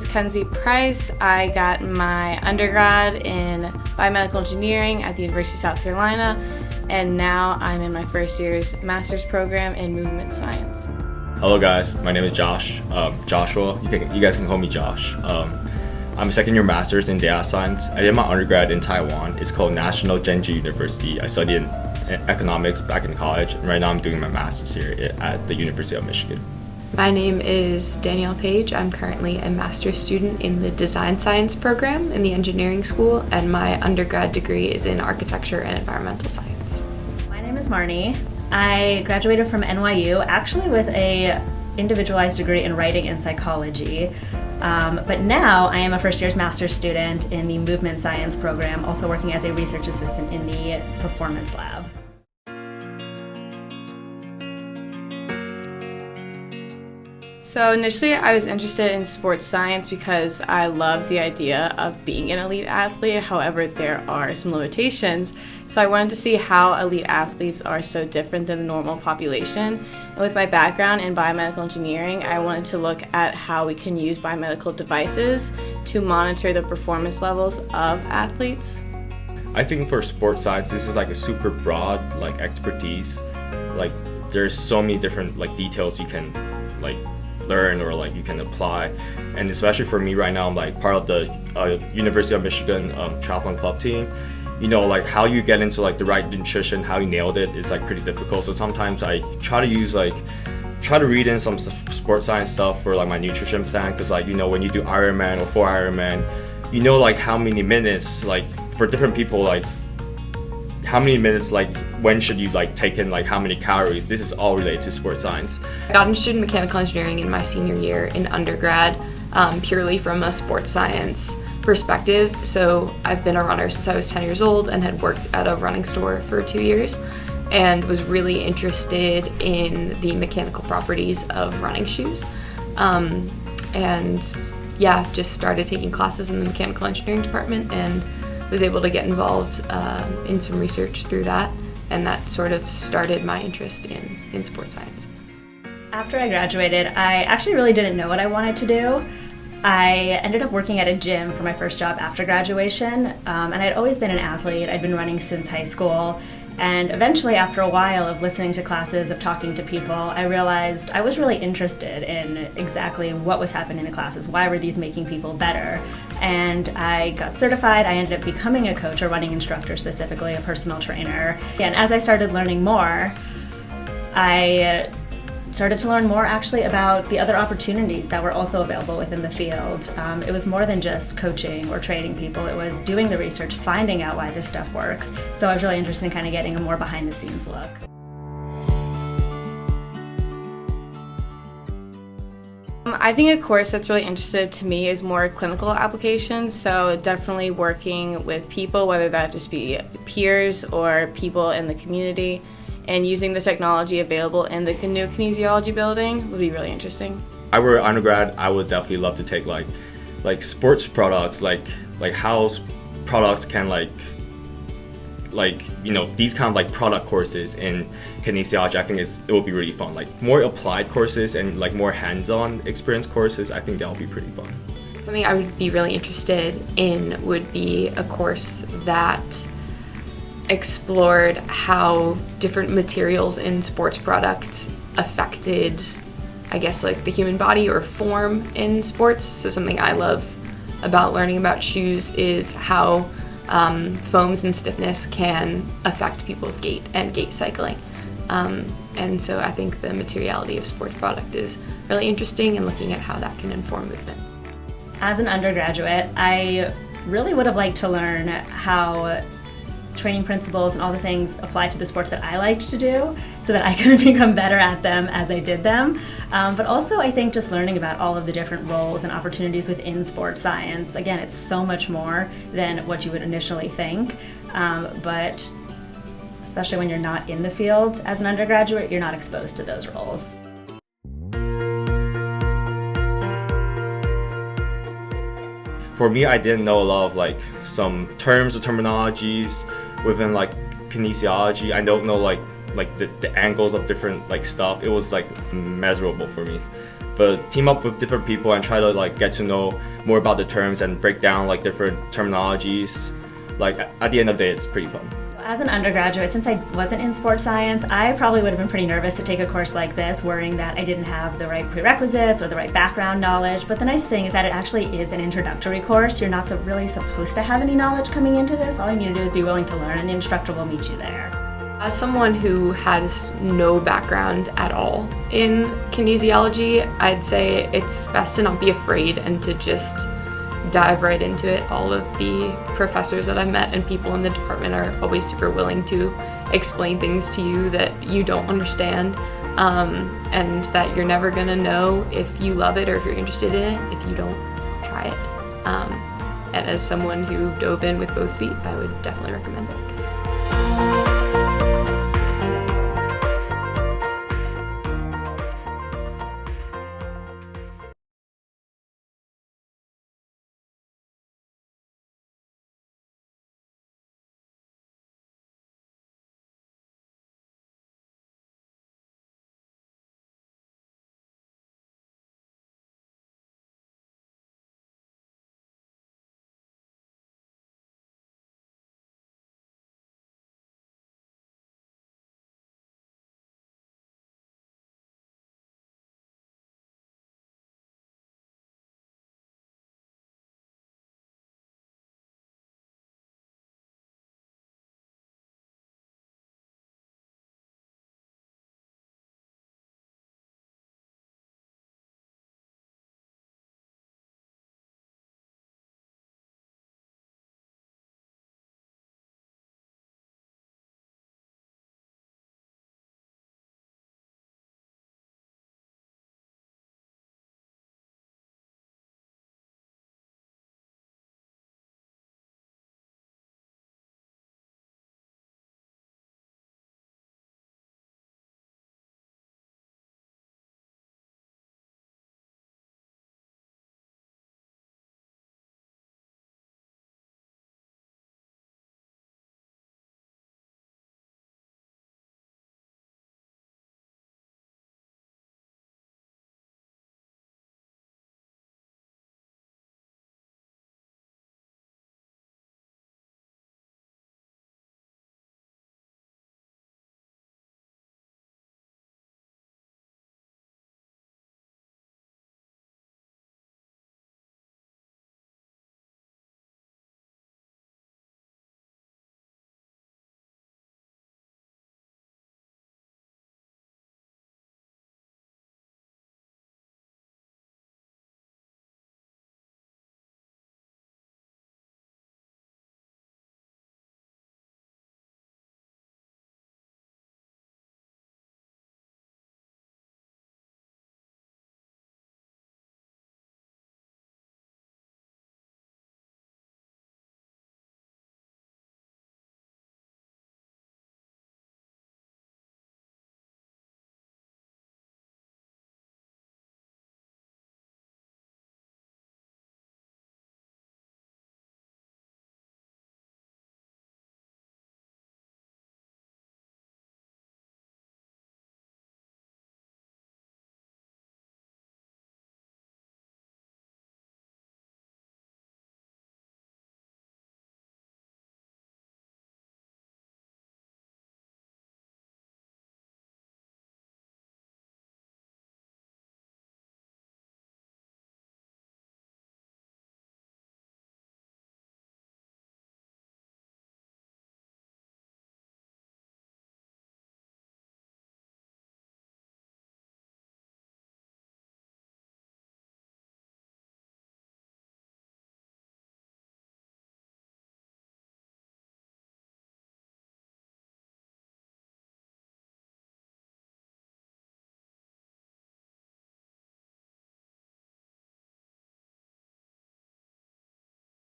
is Kenzie Price. I got my undergrad in biomedical engineering at the University of South Carolina, and now I'm in my first year's master's program in movement science. Hello guys, my name is Josh, Joshua. You guys can call me Josh. I'm a second year master's in data science. I did my undergrad in Taiwan. It's called National Genji University. I studied in economics back in college, and right now I'm doing my master's here at the University of Michigan. My name is Danielle Page. I'm currently a master's student in the design science program in the engineering school, and my undergrad degree is in architecture and environmental science. My name is Marnie. I graduated from NYU actually with a individualized degree in writing and psychology. But now I am a first year's master's student in the movement science program, also working as a research assistant in the performance lab. So initially I was interested in sports science because I loved the idea of being an elite athlete. However, there are some limitations. So I wanted to see how elite athletes are so different than the normal population. And with my background in biomedical engineering, I wanted to look at how we can use biomedical devices to monitor the performance levels of athletes. I think for sports science, this is like a super broad expertise. There's so many different details you can learn or you can apply, and especially for me right now, I'm part of the University of Michigan triathlon club team. How you get into the right nutrition, how you nailed it is pretty difficult. So sometimes I try to read in some sports science stuff for my nutrition plan, because when you do Ironman or 4 Ironman, how many minutes for different people, how many minutes, when should you take in how many calories. This is all related to sports science. I got interested in mechanical engineering in my senior year in undergrad, purely from a sports science perspective. So I've been a runner since I was 10 years old and had worked at a running store for 2 years, and was really interested in the mechanical properties of running shoes. Just started taking classes in the mechanical engineering department and was able to get involved in some research through that, and that sort of started my interest in sports science. After I graduated, I actually really didn't know what I wanted to do. I ended up working at a gym for my first job after graduation, and I'd always been an athlete. I'd been running since high school, and eventually after a while of listening to classes, of talking to people, I realized I was really interested in exactly what was happening in the classes. Why were these making people better? And I got certified. I ended up becoming a coach, a running instructor specifically, a personal trainer. And as I started learning more, I started to learn more actually about the other opportunities that were also available within the field. It was more than just coaching or training people. It was doing the research, finding out why this stuff works. So I was really interested in kind of getting a more behind the scenes look. I think a course that's really interested to me is more clinical applications, so definitely working with people, whether that just be peers or people in the community, and using the technology available in the new kinesiology building would be really interesting. If I were an undergrad, I would definitely love to take sports products, how products can these kind of product courses in kinesiology. I think it will be really fun. More applied courses and more hands-on experience courses. I think that will be pretty fun. Something I would be really interested in would be a course that explored how different materials in sports product affected, the human body or form in sports. So something I love about learning about shoes is how foams and stiffness can affect people's gait and gait cycling. And so I think the materiality of sports product is really interesting, and looking at how that can inform movement. As an undergraduate, I really would have liked to learn how training principles and all the things apply to the sports that I liked to do, so that I could become better at them as I did them. But also I think just learning about all of the different roles and opportunities within sports science. Again, it's so much more than what you would initially think, but especially when you're not in the field as an undergraduate, you're not exposed to those roles. For me, I didn't know a lot of some terms or terminologies within kinesiology. I don't know the angles of different stuff. It was measurable for me. but team up with different people and try to like get to know more about the terms and break down like different terminologies. Like at the end of the day, it's pretty fun. As an undergraduate, since I wasn't in sports science, I probably would have been pretty nervous to take a course like this, worrying that I didn't have the right prerequisites or the right background knowledge. But the nice thing is that it actually is an introductory course. You're not really supposed to have any knowledge coming into this. All you need to do is be willing to learn, and the instructor will meet you there. As someone who has no background at all in kinesiology, I'd say it's best to not be afraid and to just dive right into it. All of the professors that I've met and people in the department are always super willing to explain things to you that you don't understand, and that you're never gonna know if you love it or if you're interested in it if you don't try it. And as someone who dove in with both feet, I would definitely recommend it.